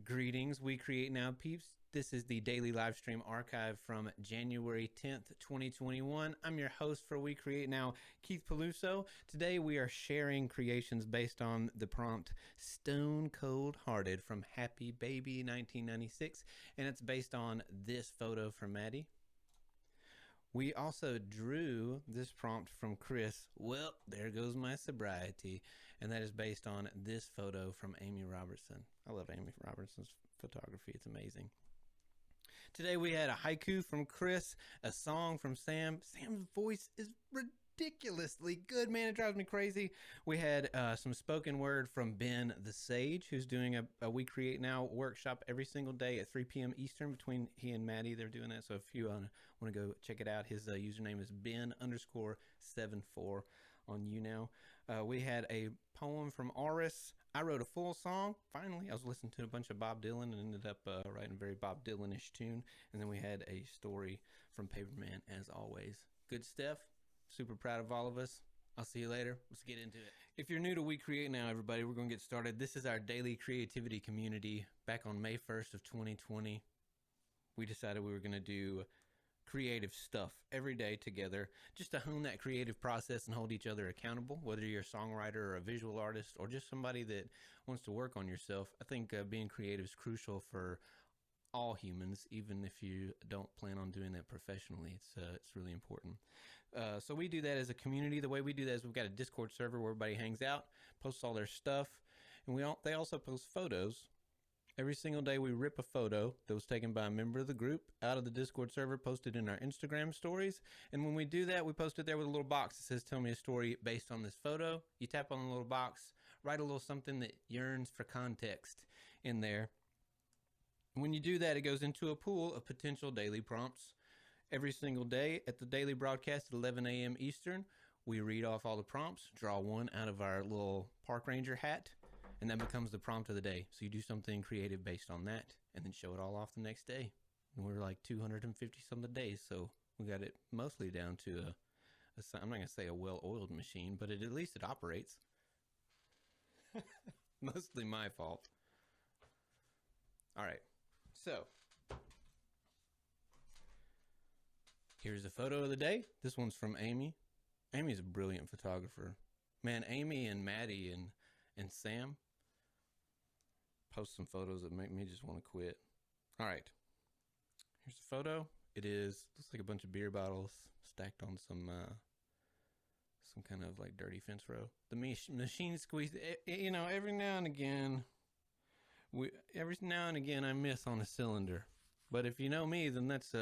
Greetings, We Create Now peeps. This is the daily live stream archive from January 10th, 2021. I'm your host for We Create Now, Keith Paluso. Today we are sharing creations based on the prompt Stone Cold Hearted from Happy Baby 1996, and it's based on this photo from Maddie. We also drew this prompt from Chris, Well, There Goes My Sobriety, and that is based on this photo from Amy Robertson. I love Amy Robertson's photography. It's amazing. Today we had a haiku from Chris, a song from Sam. Sam's voice is ridiculously good, man. It drives me crazy. We had some spoken word from Ben the Sage, who's doing a We Create Now workshop every single day at 3 p.m. Eastern between he and Maddie. They're doing that. So if you want to go check it out, his username is Ben_74 on YouNow. We had a poem from Oris. I wrote a full song. Finally, I was listening to a bunch of Bob Dylan and ended up writing a very Bob Dylan-ish tune. And then we had a story from Paperman, as always. Good stuff. Super proud of all of us. I'll see you later. Let's get into it. If you're new to We Create Now, everybody, we're going to get started. This is our daily creativity community. Back on May 1st of 2020, we decided we were going to do creative stuff every day together, just to hone that creative process and hold each other accountable, whether you're a songwriter or a visual artist or just somebody that wants to work on yourself. I think being creative is crucial for all humans, even if you don't plan on doing that professionally. It's really important. So we do that as a community. The way we do that is we've got a Discord server where everybody hangs out, posts all their stuff, and they also post photos. Every single day we rip a photo that was taken by a member of the group out of the Discord server, posted in our Instagram stories. And when we do that, we post it there with a little box that says, tell me a story based on this photo. You tap on the little box, write a little something that yearns for context in there. When you do that, it goes into a pool of potential daily prompts. Every single day at the daily broadcast at 11 a.m. Eastern, we read off all the prompts, draw one out of our little park ranger hat, and that becomes the prompt of the day. So you do something creative based on that and then show it all off the next day. And we're like 250 something days, so we got it mostly down to I'm not going to say a well-oiled machine, but at least it operates. Mostly my fault. All right, so here's a photo of the day. This one's from Amy. Amy's a brilliant photographer. Man, Amy and Maddie and Sam post some photos that make me just want to quit. All right, here's the photo. Looks like a bunch of beer bottles stacked on some kind of like dirty fence row. The machine squeeze. Every now and again I miss on a cylinder, but if you know me, then that's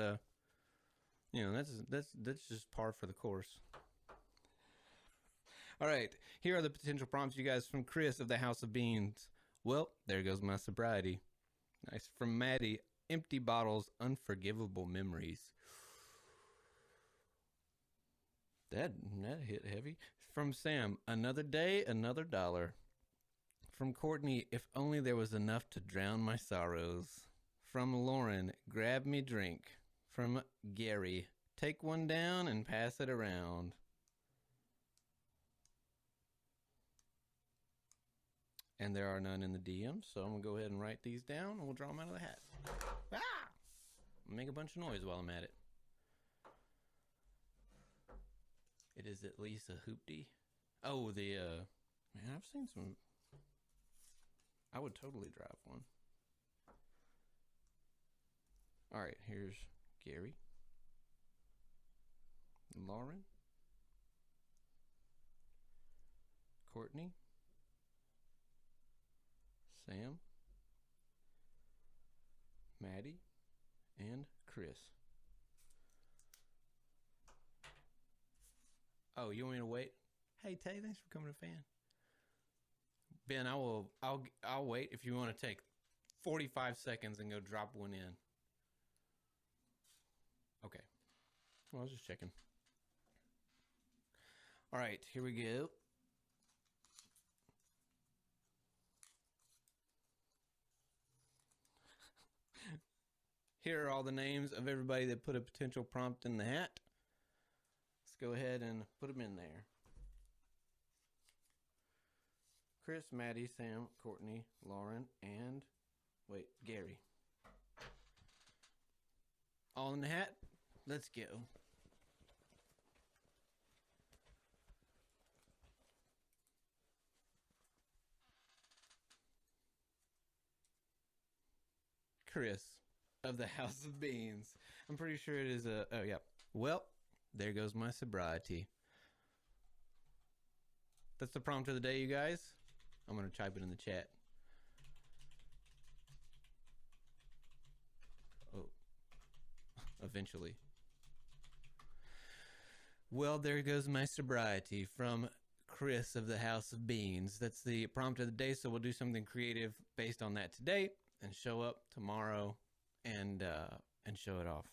just par for the course. All right, here are the potential prompts, you guys, from Chris of the House of Beans. Well, there goes my sobriety. Nice. From Maddie, empty bottles, unforgivable memories. That hit heavy. From Sam, another day, another dollar. From Courtney, if only there was enough to drown my sorrows. From Lauren, grab me drink. From Gary, take one down and pass it around. And there are none in the DMs, so I'm going to go ahead and write these down, and we'll draw them out of the hat. Ah! Make a bunch of noise while I'm at it. It is at least a hoopty. Oh, man, I've seen some. I would totally drive one. All right, here's Gary. Lauren. Courtney. Sam, Maddie, and Chris. Oh, you want me to wait? Hey, Tay, thanks for coming to Fan. Ben, I'll wait if you want to take 45 seconds and go drop one in. Okay. Well, I was just checking. All right, here we go. Here are all the names of everybody that put a potential prompt in the hat. Let's go ahead and put them in there. Chris, Maddie, Sam, Courtney, Lauren, and... Wait, the hat. Let's go. Chris of the House of Beans. I'm pretty sure it is a... Oh, yeah. Well, there goes my sobriety. That's the prompt of the day, you guys. I'm going to type it in the chat. Oh. Eventually. Well, there goes my sobriety from Chris of the House of Beans. That's the prompt of the day, so we'll do something creative based on that today and show up tomorrow and show it off.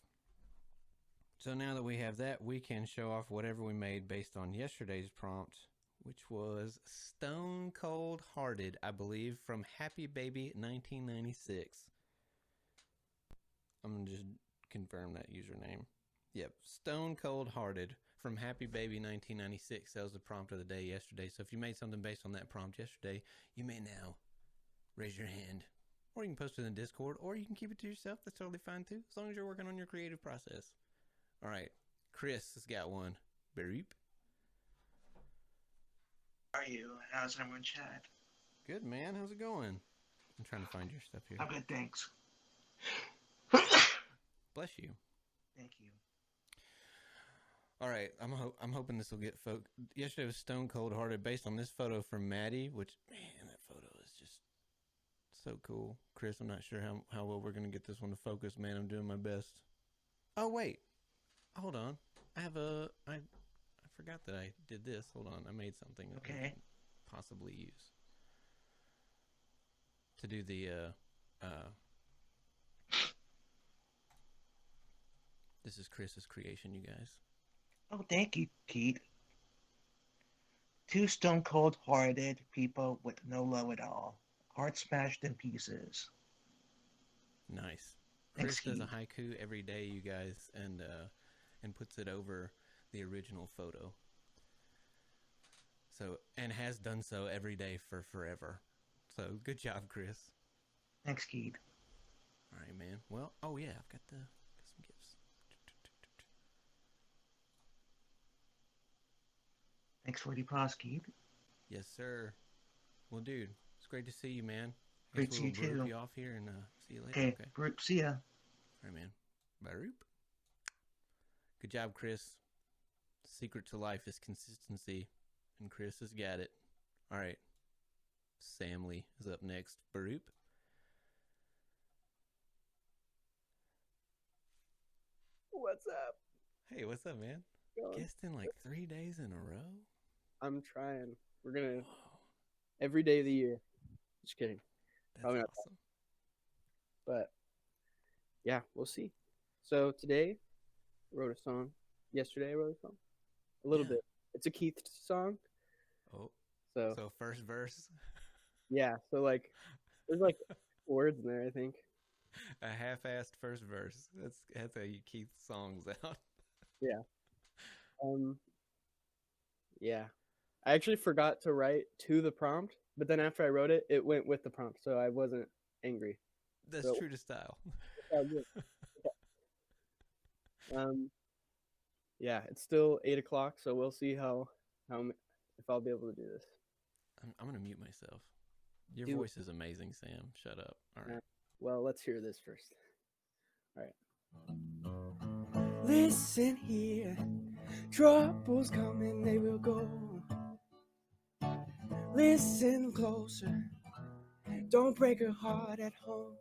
So now that we have that, we can show off whatever we made based on yesterday's prompt, which was Stone Cold Hearted, I believe, from Happy Baby 1996. I'm going to just confirm that username. Yep, Stone Cold Hearted from Happy Baby 1996. That was the prompt of the day yesterday. So if you made something based on that prompt yesterday, you may now raise your hand. Or you can post it in Discord, or you can keep it to yourself. That's totally fine too, as long as you're working on your creative process. All right, Chris has got one. Beep. How are you? How's everyone chat? Good, man. How's it going? I'm trying to find your stuff here. I'm good, thanks. Bless you. Thank you. All right, I'm hoping this will get folk. Yesterday was Stone Cold Hearted, based on this photo from Maddie, which, man, that photo is just so cool. Chris, I'm not sure how well we're going to get this one to focus, man. I'm doing my best. Oh, wait. Hold on. I forgot that I did this. Hold on. I made something that I can possibly use to do the this is Chris's creation, you guys. Oh, thank you, Keith. Two stone cold hearted people with no love at all. Heart smashed in pieces. Nice. Thanks, Chris does a Keith. haiku every day, you guys, and puts it over the original photo. So, and has done so every day for forever. So, good job, Chris. Thanks, Keith. All right, man. Well, oh yeah, I've got some gifts. Thanks for the applause, Keith. Yes, sir. Well, dude, it's great to see you, man. Great to see you, too. You off here and see you later. Okay, Group, see ya. All right, man. Baroop. Good job, Chris. Secret to life is consistency, and Chris has got it. All right. Sam Lee is up next. Baroop. What's up? Hey, what's up, man? Guesting like 3 days in a row? I'm trying. We're gonna Whoa, every day of the year. Just kidding. that's Probably not. awesome. But yeah, we'll see. So today, I wrote a song. Yesterday, I wrote a song. A little bit. It's a Keith song. Oh, So so first verse, yeah. So like, there's like words in there. I think. a half-assed first verse. That's how you keep songs out. Yeah. Yeah. I actually forgot to write to the prompt, but then after I wrote it, it went with the prompt, so I wasn't angry. That's So- true to style. Oh, good. Yeah, it's still 8 o'clock, so we'll see if I'll be able to do this. I'm gonna mute myself. Your Do- voice is amazing, Sam. Shut up. All right. Well, let's hear this first. All right. Listen here, troubles coming, they will go. Listen closer, don't break her heart at home.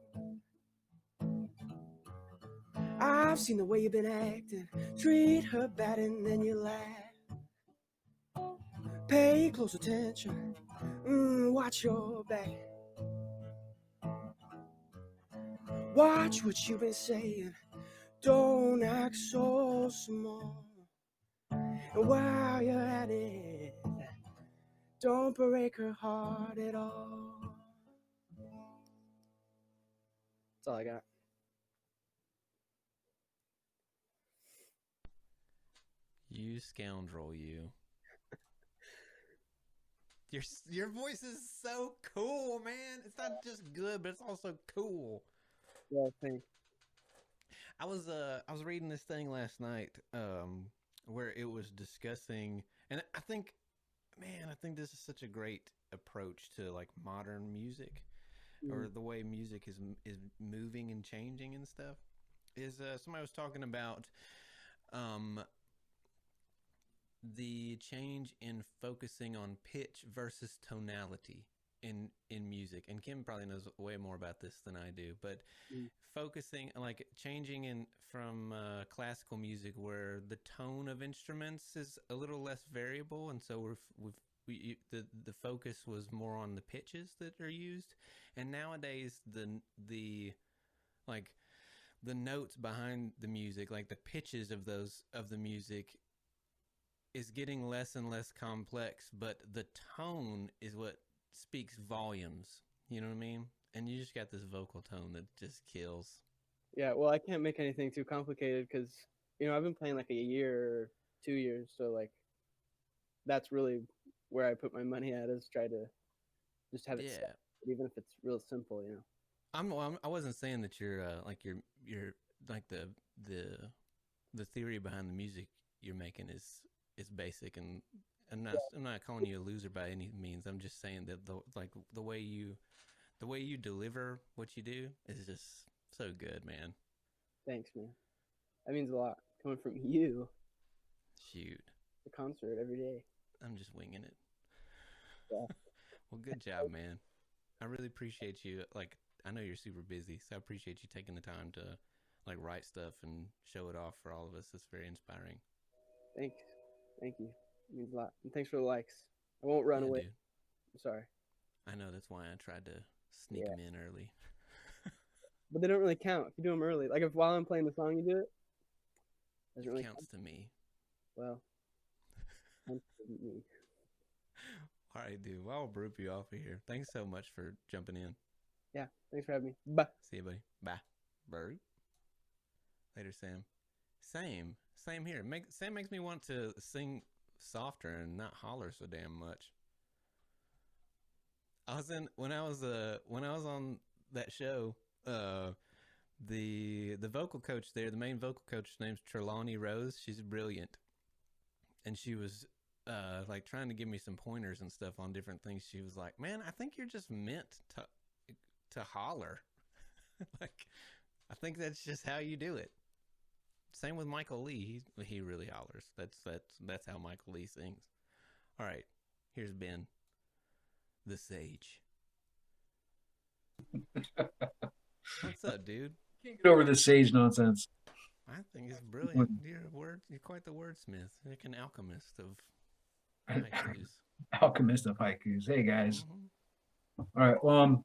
I've seen the way you've been acting, treat her bad and then you laugh. Pay close attention, watch your back. Watch what you've been saying, don't act so small. And while you're at it, don't break her heart at all. That's all I got. You scoundrel, you. Your voice is so cool, man. It's not just good, but it's also cool. Yeah, thanks. I was reading this thing last night where it was discussing, and I think, man, I think this is such a great approach to like modern music, or the way music is moving and changing and stuff. Is somebody was talking about um the change in focusing on pitch versus tonality in music, and Kim probably knows way more about this than I do, but focusing, like changing in from classical music where the tone of instruments is a little less variable, and so the focus was more on the pitches that are used, and nowadays the like the notes behind the music, like the pitches of the music, is getting less and less complex, but the tone is what speaks volumes. You know what I mean? And you just got this vocal tone that just kills. Yeah, well, I can't make anything too complicated because, I've been playing like a year or 2 years. So, like, that's really where I put my money at, is try to just have it set, even if it's real simple, I wasn't saying that you're like you're like the theory behind the music you're making is basic, and I'm not calling you a loser by any means. I'm just saying that the way you deliver what you do is just so good, man. Thanks, man. That means a lot coming from you. Shoot. The concert every day. I'm just winging it. Yeah. Well, good job, man. I really appreciate you. Like, I know you're super busy, so I appreciate you taking the time to like write stuff and show it off for all of us. It's very inspiring. Thanks. Thank you. It means a lot. And thanks for the likes. I won't run away. Dude. I'm sorry. I know, that's why I tried to sneak them in early. But they don't really count if you do them early. Like, if while I'm playing the song you do it, doesn't really counts count to me. Well, me. All right, dude. Well, I'll broop you off of here. Thanks so much for jumping in. Yeah, thanks for having me. Bye. See you, buddy. Bye. Broop. Later, Sam. Same here. Sam makes me want to sing softer and not holler so damn much. When I was on that show, the vocal coach there, the main vocal coach, name's Trelawney Rose. She's brilliant, and she was like trying to give me some pointers and stuff on different things. She was like, "Man, I think you're just meant to holler." Like, I think that's just how you do it. Same with Michael Lee. He really hollers. That's how Michael Lee sings. All right, here's Ben, the Sage. What's up, dude? Can't get over this sage nonsense. I think it's brilliant. You're quite the wordsmith. You're like an alchemist of haikus. Alchemist of haikus. Hey guys. Mm-hmm. All right. Well,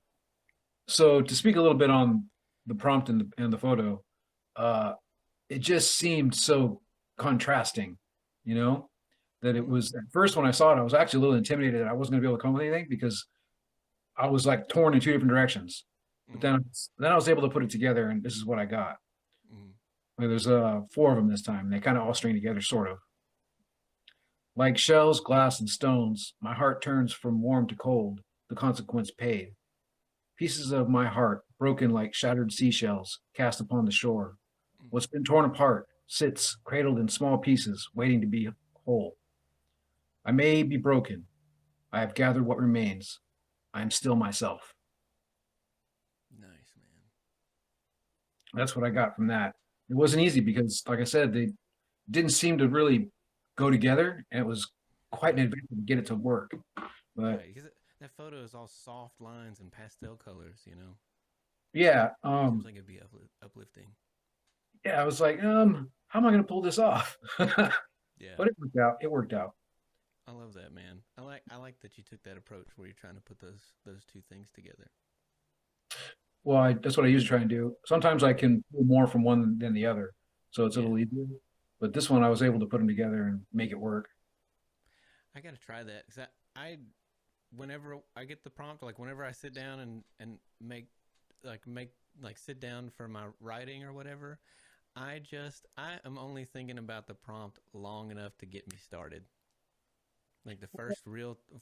so to speak a little bit on the prompt and the photo, it just seemed so contrasting, that it was, at first when I saw it, I was actually a little intimidated that I wasn't going to be able to come up with anything because I was like torn in two different directions. But then I was able to put it together, and this is what I got. Like, there's 4 of them this time. They kind of all string together, sort of. Like shells, glass, and stones, my heart turns from warm to cold, the consequence paid. Pieces of my heart, broken like shattered seashells, cast upon the shore. What's been torn apart sits cradled in small pieces, waiting to be whole. I may be broken. I have gathered what remains. I am still myself. Nice, man. That's what I got from that. It wasn't easy because, like I said, they didn't seem to really go together, and it was quite an adventure to get it to work. But right, because that photo is all soft lines and pastel colors, Yeah. Seems like it'd be uplifting. Yeah, I was like, how am I going to pull this off? Yeah. But it worked out. It worked out. I love that, man. I like that you took that approach where you're trying to put those two things together. Well, that's what I usually try and do. Sometimes I can pull more from one than the other, so it's a little easier. But this one, I was able to put them together and make it work. I got to try that because whenever I get the prompt, like whenever I sit down and make sit down for my writing or whatever, I am only thinking about the prompt long enough to get me started. Like the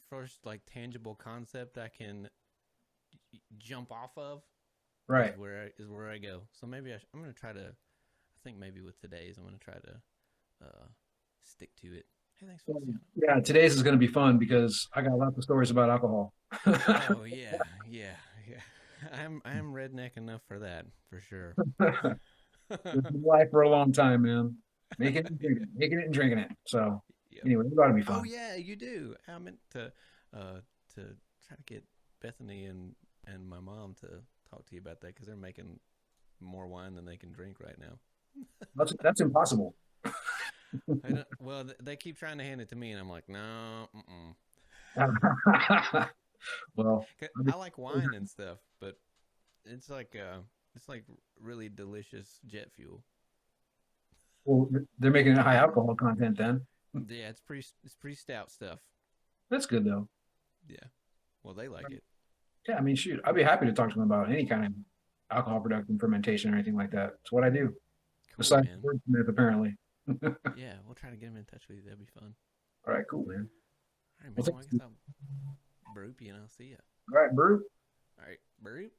first like tangible concept I can jump off of, right, is where I go. So maybe I'm gonna try to think maybe with today's, I'm gonna try to stick to it. Hey, thanks for the shout Yeah, today's is going to be fun because I got lots of stories about alcohol. out. Oh yeah, yeah, yeah. I am redneck enough for that for sure. It's been life for a long time, man. Making it and drinking it. So Yep. anyway, it ought to be Oh fun. yeah, you do. I meant to try to get Bethany and my mom to talk to you about that because they're making more wine than they can drink right now. That's impossible. I don't, well, they keep trying to hand it to me, and I'm like, no. Mm-mm. Well, 'Cause I like wine and stuff, but it's like really delicious jet fuel. well, they're making a high alcohol content then. Yeah, it's pretty stout stuff. That's good though. Yeah. Well, they like it. Yeah, I mean, shoot, I'd be happy to talk to them about any kind of alcohol production, fermentation, or anything like that. It's what I do. Cool, Besides man. wordsmith, apparently. Yeah, we'll try to get them in touch with you. That'd be fun. All right, cool, man. All right, Well, man. Well, I thanks. guess I'll broop you and I'll see you. All right, Brew. All right, broop.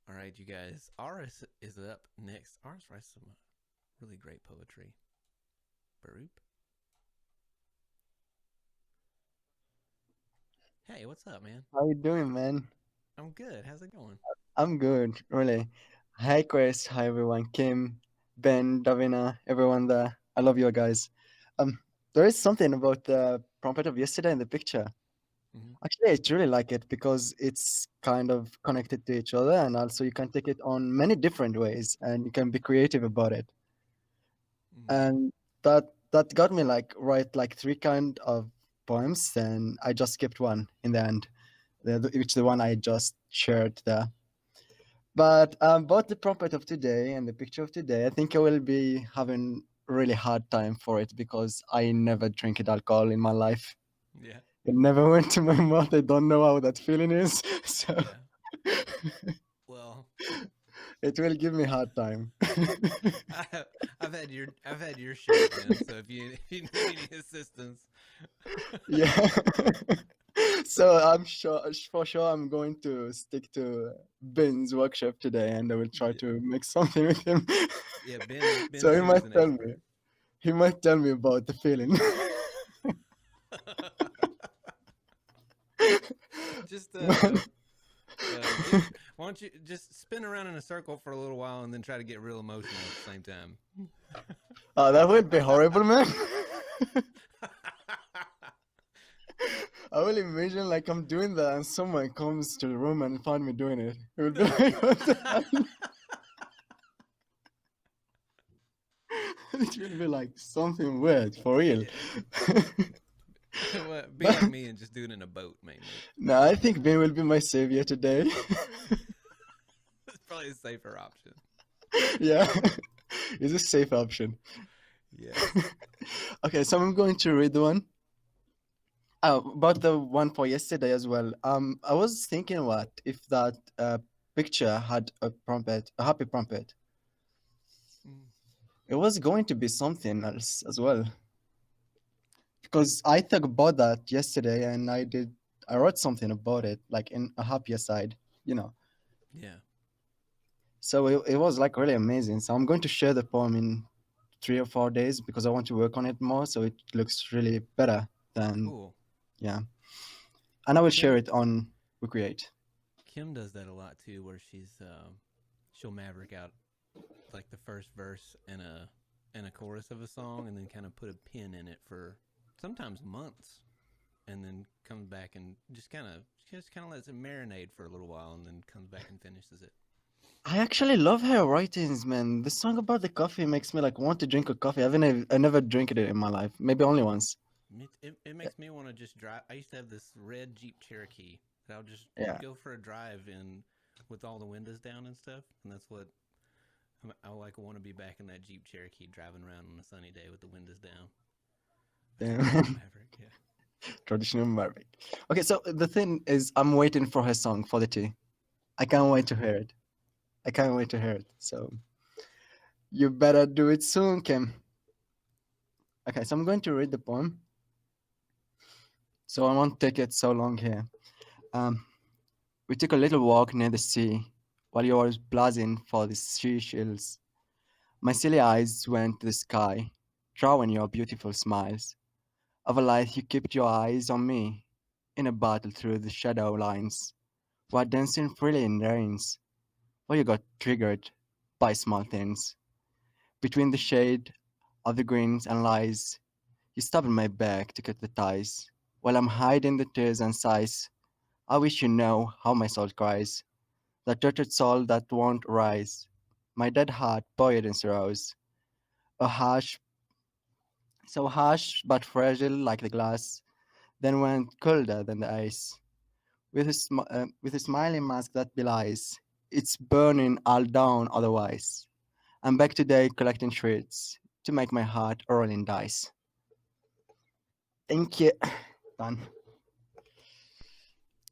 All right, you guys. Aris is up next. Aris writes some really great poetry. Broop. Hey, what's up, man? How you doing, man? I'm good. How's it going? I'm good, really. Hi, Chris. Hi, everyone. Kim, Ben, Davina, everyone there. I love you guys. There is something about the prompt of yesterday in the picture. Mhm. Actually, I really like it because it's kind of connected to each other, and also you can take it on many different ways, and you can be creative about it. Mhm. And that got me like write like three kind of poems, and I just skipped one in the end, which the one I just shared there. But about the prompt of today and the picture of today, I think I will be having really hard time for it because I never drank alcohol in my life. Yeah. It never went to my mouth. I don't know how that feeling is. So Yeah. Well, it will give me hard time. I've had your share, man. So if you need any assistance, Yeah. So I'm sure for sure I'm going to stick to Ben's workshop today, and I will try Yeah. to make something with him. yeah, So he Ben's might an tell expert. me. He might tell me about the feeling. Just why don't you just spin around in a circle for a little while and then try to get real emotional at the same time? Oh, that would be horrible, man. I will imagine like I'm doing that and someone comes to the room and find me doing it. It would be like, what the hell? It will be like something weird, for real. Well, be like me and just do it in a boat, mainly. No, I think Ben will be my savior today. It's probably a safer option. Yeah, it's a safe option. Yeah. Okay, so I'm going to read the one. About the one for yesterday as well. I was thinking, what if that picture had a happy prompt? Mm. It was going to be something else as well. Because I thought about that yesterday, and I wrote something about it, like in a happier side, Yeah. So it was like really amazing. So I'm going to share the poem in 3 or 4 days because I want to work on it more, so it looks really better than Cool. yeah. And I will Kim- share it on WeCreate. Kim does that a lot too, where she'll Maverick out like the first verse and a chorus of a song, and then kind of put a pin in it for sometimes months, and then comes back and just kind of lets it marinate for a little while, and then comes back and finishes it. I actually love her writings, man. The song about the coffee makes me like want to drink a coffee. I never drank it in my life. Maybe only once. It makes me want to just drive. I used to have this red Jeep Cherokee that I'll just Yeah. go for a drive in with all the windows down and stuff, and that's what I like. Want to be back in that Jeep Cherokee driving around on a sunny day with the windows down. Damn. Maverick, yeah. Traditional Maverick. Okay, so the thing is, I'm waiting for her song for the tea. I can't wait to hear it. I can't wait to hear it. So you better do it soon, Kim. Okay, so I'm going to read the poem. So I won't take it so long here. We took a little walk near the sea, while you were buzzing for the seashells. My silly eyes went to the sky, drawing your beautiful smiles. Of a life you kept your eyes on me, in a battle through the shadow lines, while dancing freely in rains, while you got triggered by small things. Between the shade of the greens and lies, you stabbed my back to cut the ties, while I'm hiding the tears and sighs. I wish you know how my soul cries, the tortured soul that won't rise. My dead heart buried in sorrows, a harsh, so harsh but fragile like the glass, then went colder than the ice. With a smiling mask that belies, it's burning all down otherwise. I'm back today collecting shreds to make my heart a rolling dice. Thank you. Done.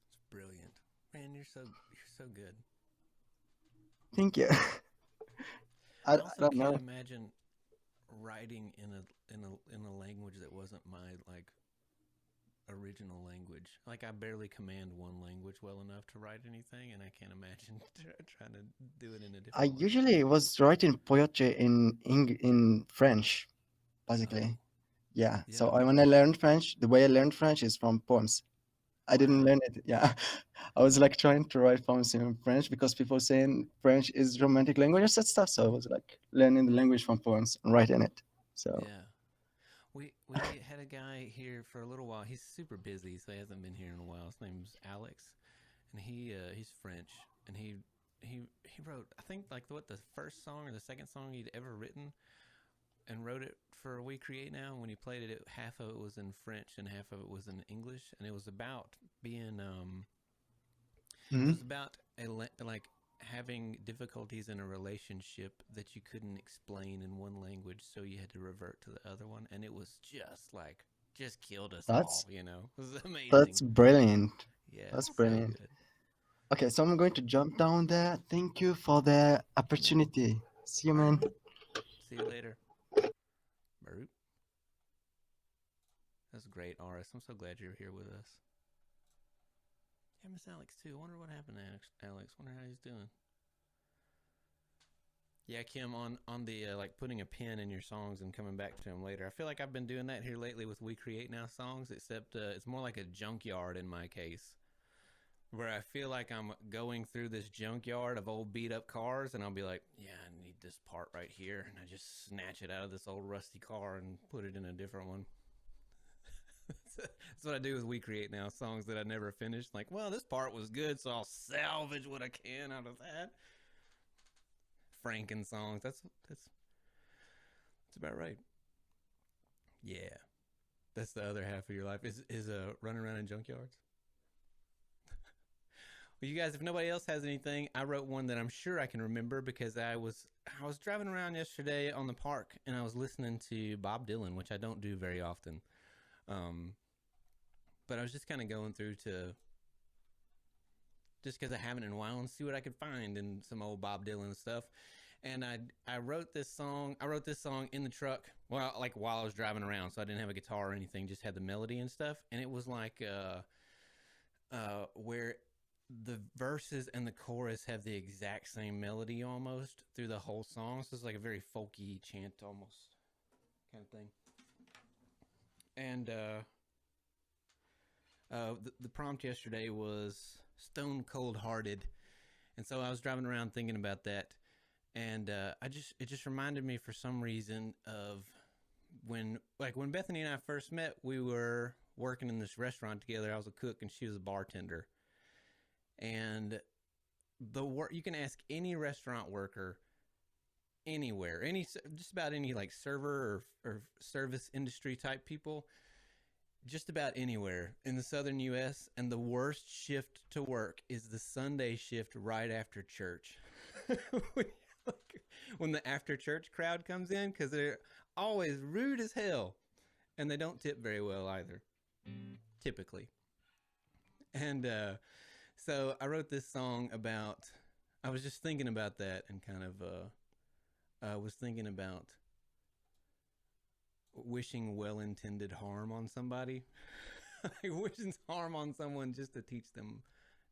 It's brilliant, man. You're so good. Thank you. I I also don't can't know. imagine writing in a language that wasn't my like original language. Like I barely command one language well enough to write anything, and I can't imagine trying to do it in a I different one. usually was writing poetry in French, Oh, basically. Yeah. So yeah. when I learned French, the way I learned French is from poems. I didn't Wow. learn it. Yeah. I was like trying to write poems in French because people saying French is romantic language and such stuff. So I was like learning the language from poems and writing it. So Yeah. We had a guy here for a little while. He's super busy, so he hasn't been here in a while. His name's Alex, and he's French, and he wrote, I think, like the first song or the second song he'd ever written, and wrote it for We Create Now. When he played it, half of it was in French and half of it was in English, and it was about being it mhm. was about like having difficulties in a relationship that you couldn't explain in one language, so you had to revert to the other one, and it was just killed us all. That's It was that's amazing. brilliant. Yeah, That's so brilliant. good. Okay, so I'm going to jump down there. Thank you for the opportunity. See you, All right, man. man. See you later. Baruch. That's great, Aris. I'm so glad you're here with us. Yeah, Miss Alex too. I wonder what happened to Alex. Wonder how he's doing. Yeah, Kim, on the like putting a pin in your songs and coming back to them later. I feel like I've been doing that here lately with We Create Now songs, except it's more like a junkyard in my case, where I feel like I'm going through this junkyard of old beat up cars, and I'll be like, yeah, I need this part right here, and I just snatch it out of this old rusty car and put it in a different one. That's what I do with We Create Now songs that I never finished. Like, well, this part was good, so I'll salvage what I can out of that. Franken songs. That's about right. Yeah, that's the other half of your life is running around in junkyards. Well, you guys, if nobody else has anything, I wrote one that I'm sure I can remember because I was driving around yesterday on the park and I was listening to Bob Dylan, which I don't do very often. Um, but I was just kind of going through to just because I haven't in a while and see what I could find in some old Bob Dylan stuff. And I wrote this song. I wrote this song in the truck, well, like while I was driving around, so I didn't have a guitar or anything. Just had the melody and stuff. And it was like where the verses and the chorus have the exact same melody almost through the whole song. So it's like a very folky chant almost kind of thing. And the prompt yesterday was stone cold hearted, and so I was driving around thinking about that, and it just reminded me for some reason of when Bethany and I first met. We were working in this restaurant together. I was a cook and she was a bartender, and you can ask any restaurant worker anywhere, just about any like server or service industry type people, just about anywhere in the southern US, and the worst shift to work is the Sunday shift right after church. When the after church crowd comes in, because they're always rude as hell and they don't tip very well either, typically. And so I wrote this song about, I was just thinking about that and kind of was thinking about wishing well-intended harm on somebody. Like wishing harm on someone just to teach them,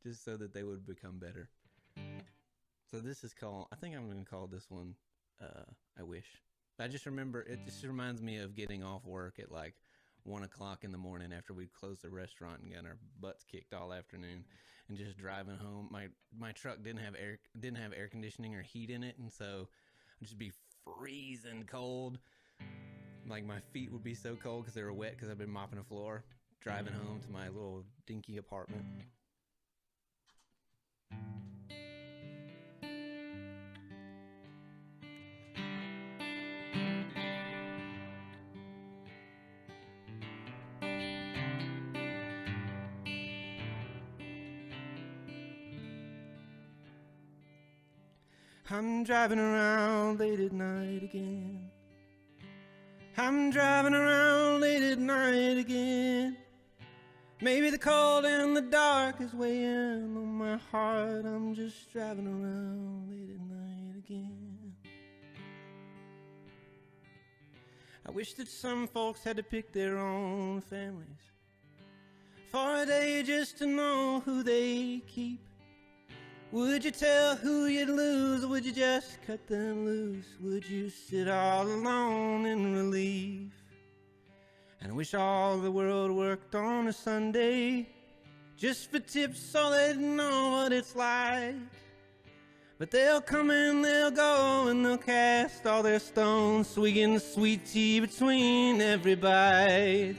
just so that they would become better. So this is called, I think I'm going to call this one, I Wish. I just remember, it just reminds me of getting off work at like 1 o'clock in the morning after we'd closed the restaurant and got our butts kicked all afternoon, and just driving home. My truck didn't have air conditioning or heat in it, and so I'd just be freezing cold. Like my feet would be so cold because they were wet because I've been mopping the floor, driving home to my little dinky apartment. I'm driving around late at night again. I'm driving around late at night again. Maybe the cold and the dark is weighing on my heart. I'm just driving around late at night again. I wish that some folks had to pick their own families for a day just to know who they keep. Would you tell who you'd lose, or would you just cut them loose? Would you sit all alone in relief? And I wish all the world worked on a Sunday just for tips so they'd know what it's like. But they'll come and they'll go and they'll cast all their stones, swigging sweet tea between every bite.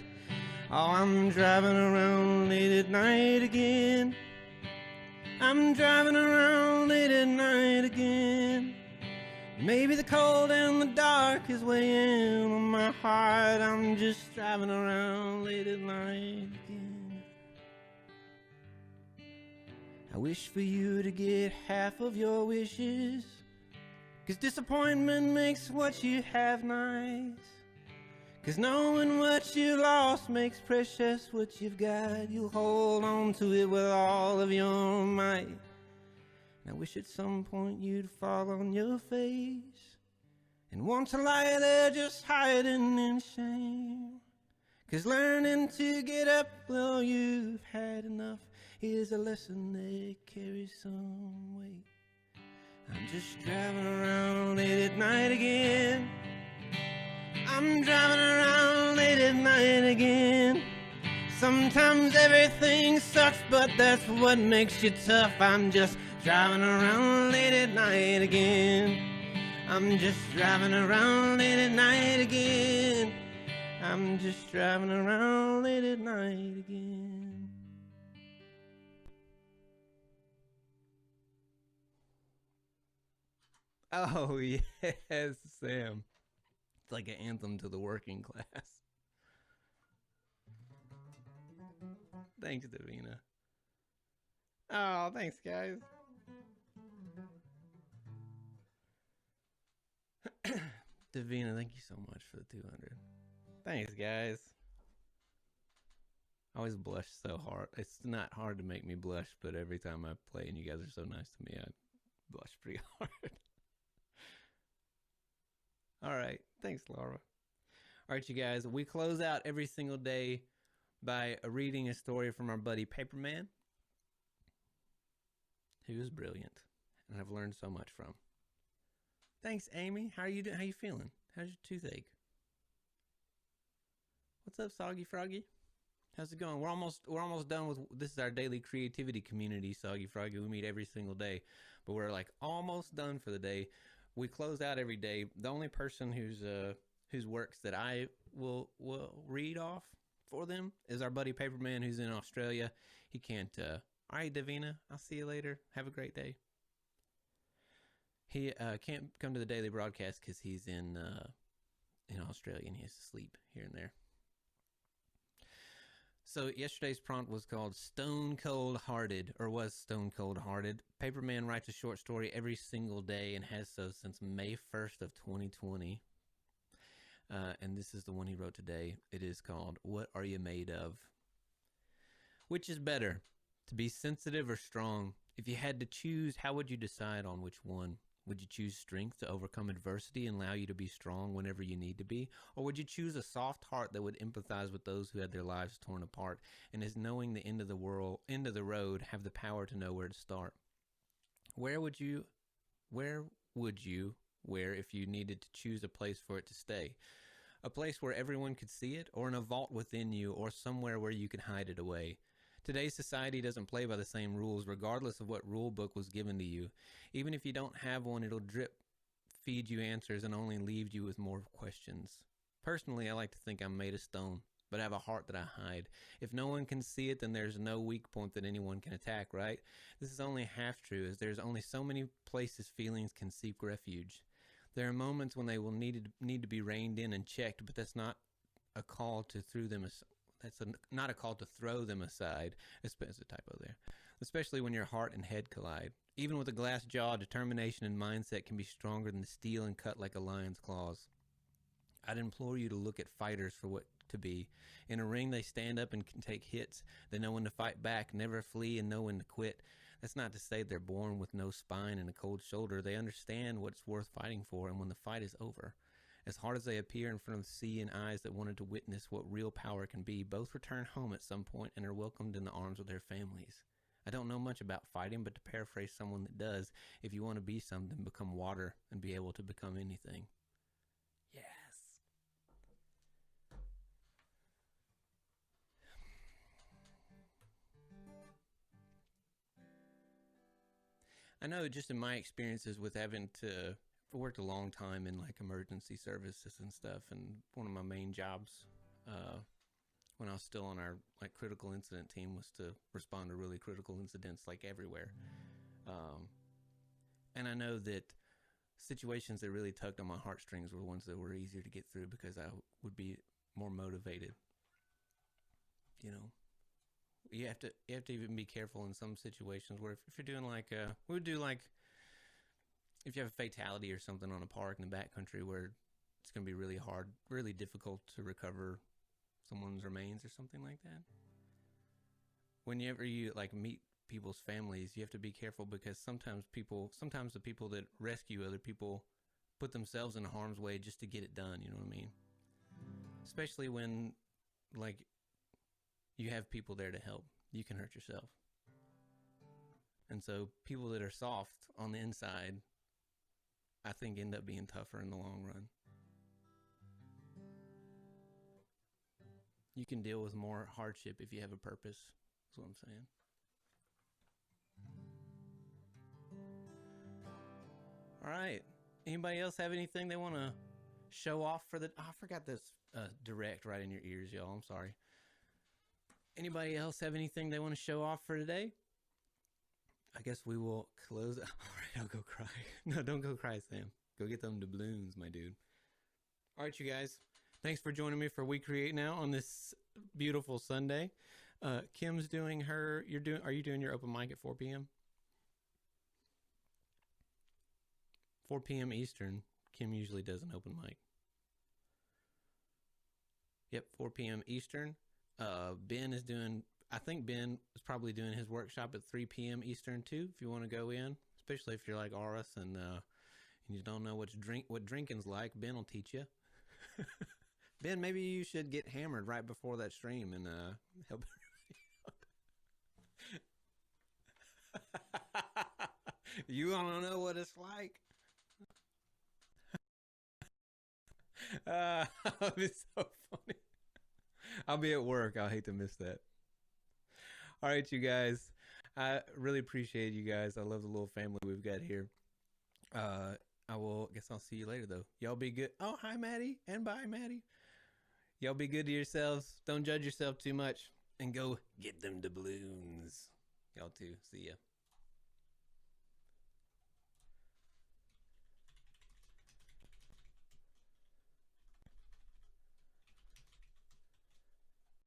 Oh, I'm driving around late at night again. I'm driving around late at night again. Maybe the cold and the dark is weighing on my heart. I'm just driving around late at night again. I wish for you to get half of your wishes, 'cause disappointment makes what you have nice. 'Cause knowing what you lost makes precious what you've got. You'll hold on to it with all of your might. And I wish at some point you'd fall on your face and want to lie there just hiding in shame. 'Cause learning to get up, well, you've had enough, is a lesson that carries some weight. I'm just driving around late at night again. I'm driving around late at night again. Sometimes everything sucks, but that's what makes you tough. I'm just driving around late at night again. I'm just driving around late at night again. I'm just driving around late at night again. Oh, yes, Sam. It's like an anthem to the working class. Thanks, Davina. Oh, thanks, guys. Davina, thank you so much for the 200. Thanks, guys. I always blush so hard. It's not hard to make me blush, but every time I play and you guys are so nice to me, I blush pretty hard. All right. Thanks, Laura. All right, you guys. We close out every single day by reading a story from our buddy Paperman, who is brilliant, and I've learned so much from. Thanks, Amy. How are you doing? How you feeling? How's your toothache? What's up, Soggy Froggy? How's it going? We're almost done with this. Is our daily creativity community, Soggy Froggy. We meet every single day, but we're like almost done for the day. We close out every day. The only person whose works that I will read off for them is our buddy Paperman, who's in Australia. He can't. All right, Davina. I'll see you later. Have a great day. He can't come to the daily broadcast because he's in Australia and he has to sleep here and there. So yesterday's prompt was called Stone Cold Hearted, or was Stone Cold Hearted. Paperman writes a short story every single day and has so since May 1st of 2020. And this is the one he wrote today. It is called What Are You Made Of? Which is better, to be sensitive or strong? If you had to choose, how would you decide on which one? Would you choose strength to overcome adversity and allow you to be strong whenever you need to be? Or would you choose a soft heart that would empathize with those who had their lives torn apart and is knowing the end of the road, have the power to know where to start? Where would you where would you wear if you needed to choose a place for it to stay? A place where everyone could see it, or in a vault within you, or somewhere where you could hide it away. Today's society doesn't play by the same rules, regardless of what rule book was given to you. Even if you don't have one, it'll drip feed you answers and only leave you with more questions. Personally, I like to think I'm made of stone, but I have a heart that I hide. If no one can see it, then there's no weak point that anyone can attack, right? This is only half true, as there's only so many places feelings can seek refuge. There are moments when they will need to be reined in and checked, but that's not a call to throw them not a call to throw them aside. There's a typo there. Especially when your heart and head collide. Even with a glass jaw, determination and mindset can be stronger than steel and cut like a lion's claws. I'd implore you to look at fighters for what to be. In a ring, they stand up and can take hits. They know when to fight back, never flee, and know when to quit. That's not to say they're born with no spine and a cold shoulder. They understand what's worth fighting for, and when the fight is over, as hard as they appear in front of sea and eyes that wanted to witness what real power can be, both return home at some point and are welcomed in the arms of their families. I don't know much about fighting, but to paraphrase someone that does, if you want to be something, become water and be able to become anything. Yes. I know just in my experiences with having to worked a long time in like emergency services and stuff, and one of my main jobs when I was still on our like critical incident team was to respond to really critical incidents like everywhere. And I know that situations that really tugged on my heartstrings were ones that were easier to get through because I would be more motivated. You know, you have to even be careful in some situations where if you're doing like we would do like if you have a fatality or something on a park in the backcountry where it's going to be really hard, really difficult to recover someone's remains or something like that. Whenever you like meet people's families, you have to be careful because sometimes the people that rescue other people put themselves in harm's way just to get it done. You know what I mean? Especially when like you have people there to help, you can hurt yourself. And so people that are soft on the inside, I think end up being tougher in the long run. You can deal with more hardship if you have a purpose, is what I'm saying. All right. Anybody else have anything they want to show off for the... Oh, I forgot this direct right in your ears, y'all. I'm sorry. Anybody else have anything they want to show off for today? I guess we will close. All right, I'll go cry. No, don't go cry, Sam. Go get them doubloons, my dude. All right, you guys. Thanks for joining me for We Create Now on this beautiful Sunday. Kim's doing her. Are you doing your open mic at 4 p.m.? 4 p.m. Eastern. Kim usually does an open mic. Yep, 4 p.m. Eastern. Ben is doing. I think Ben is probably doing his workshop at 3 p.m. Eastern too. If you want to go in, especially if you're like Aris and you don't know what drinking's like, Ben will teach you. Ben, maybe you should get hammered right before that stream and help everybody out. You want to know what it's like? That'd be so funny. I'll be at work. I'll hate to miss that. All right, you guys. I really appreciate you guys. I love the little family we've got here. Guess I'll see you later, though. Y'all be good. Oh, hi, Maddie. And bye, Maddie. Y'all be good to yourselves. Don't judge yourself too much. And go get them doubloons. Y'all too. See ya.